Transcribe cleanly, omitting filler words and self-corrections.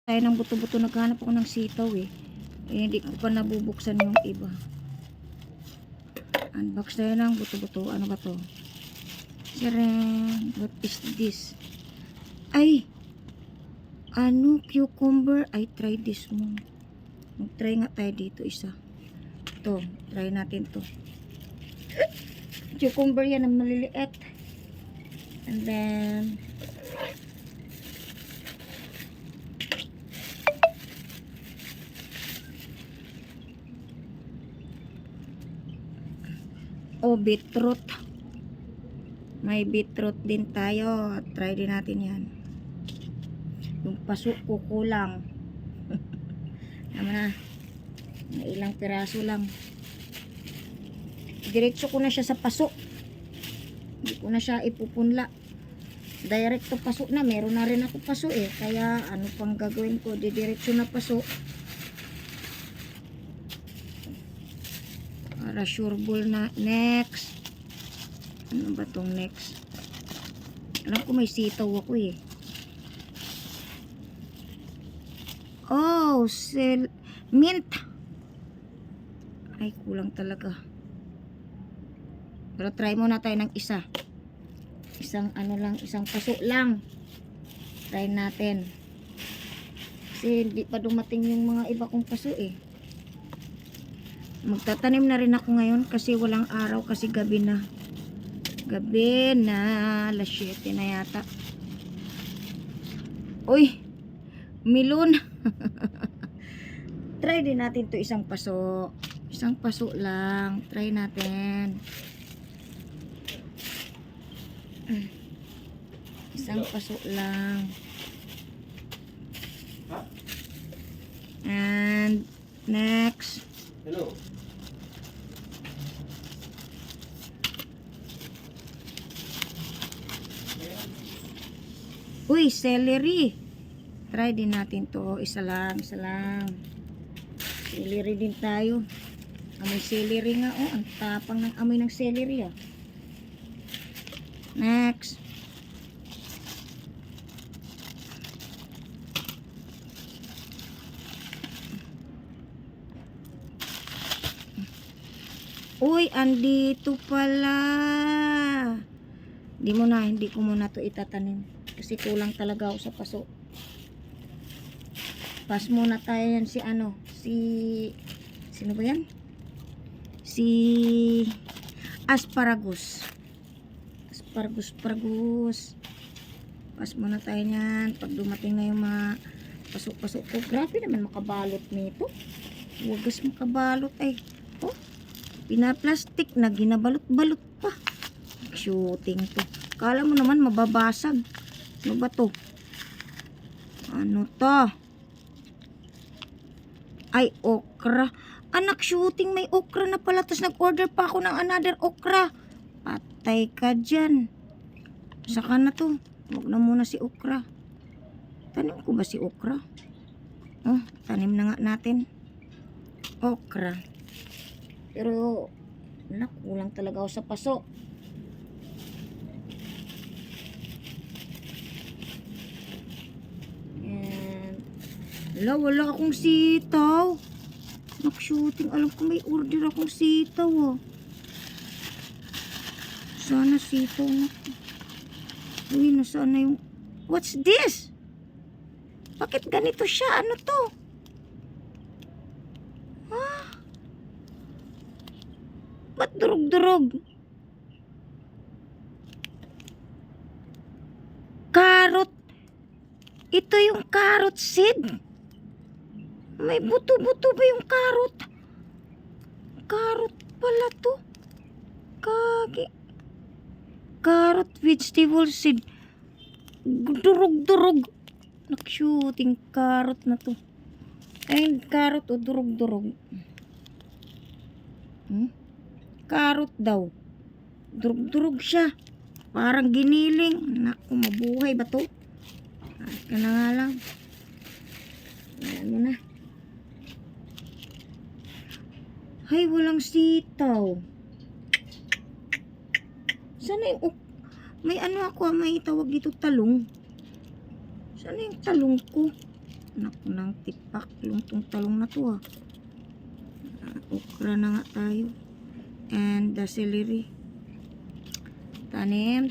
Tayo ng buto-buto, naghanap ako ng sitaw eh. Hindi ko pa nabubuksan yung iba. Unbox tayo ng buto-buto. Ano ba to? Sireng. What is this? Ay! Ano? Cucumber. I try this one. Mag-try nga tayo dito isa. To. Try natin to. Cucumber yan ang maliliit. And then beetroot. May beetroot din tayo. Try din natin yan. Yung paso ko kulang. Naman na. May ilang piraso lang. Diretso ko na siya sa paso. Hindi ko na siya ipupunla. Direct to paso na. Meron na rin ako paso eh. Kaya ano pang gagawin ko? Diretso na paso. Para sureball na. Next. Ano ba tong next? Alam ko may sitaw ako eh. Oh, mint. Ay, kulang talaga. Pero try muna tayo ng isa. Isang ano lang, isang paso lang. Try natin. Kasi hindi pa dumating yung mga iba kong paso eh. Magtatanim na rin ako ngayon kasi walang araw, kasi gabi na. Gabi na. Alas 7 na yata. Uy! Milon! Try din natin to isang paso. Isang paso lang. Try natin. Isang paso lang. And next. Hello. Uy, celery. Try din natin to. Isa lang, isa lang. Celery din tayo. Amoy celery nga. Oh, ang tapang ng amoy ng celery ah. Next. Uy, andito pala. Hindi ko muna to itatanim. Kasi kulang talaga ako sa paso. Pas muna tayo yan si ano. Sino ba yan? Si asparagus. Asparagus. Pas muna tayo yan. Pag dumating na yung mga pasok-pasok ko. Grabe naman makabalot nito. Wagas makabalot ay. Oh, pinaplastic na ginabalot-balot pa. Shooting to. Kala mo naman mababasag. Ano ba to? Ano to? Ay, okra. Anak, shooting, may okra na pala. Tapos nag-order pa ako ng another okra. Patay ka dyan. Saka na to. Huwag na muna si okra. Tanim ko ba si okra? Oh, tanim na nga natin. Okra. Pero, anak, kulang talaga ako sa paso. Wala akong sitaw. Nag-shooting. Alam ko may order akong sitaw oh. Sana sitaw na. Uy, nasaan na yung... What's this? Bakit ganito siya? Ano to? Ha? Ba't durog-durog? Carrot. Ito yung carrot seed. May buto-buto ba yung carrot? Carrot pala to. Kagi. Carrot vegetable seed. Durog-durog. Nag-shooting carrot na to. Ay, carrot o durog-durog. Carrot daw. Durog-durog siya. Parang giniling. Naku, mabuhay ba to? At ka na nga lang. Ayan mo na. Ay, walang sitaw. Sana yung... May ano ako, may tawag dito talong. Sana yung talong ko? Anak ng tipak. Lungtong talong na to ah. Okra na nga tayo. And the celery. Tanim.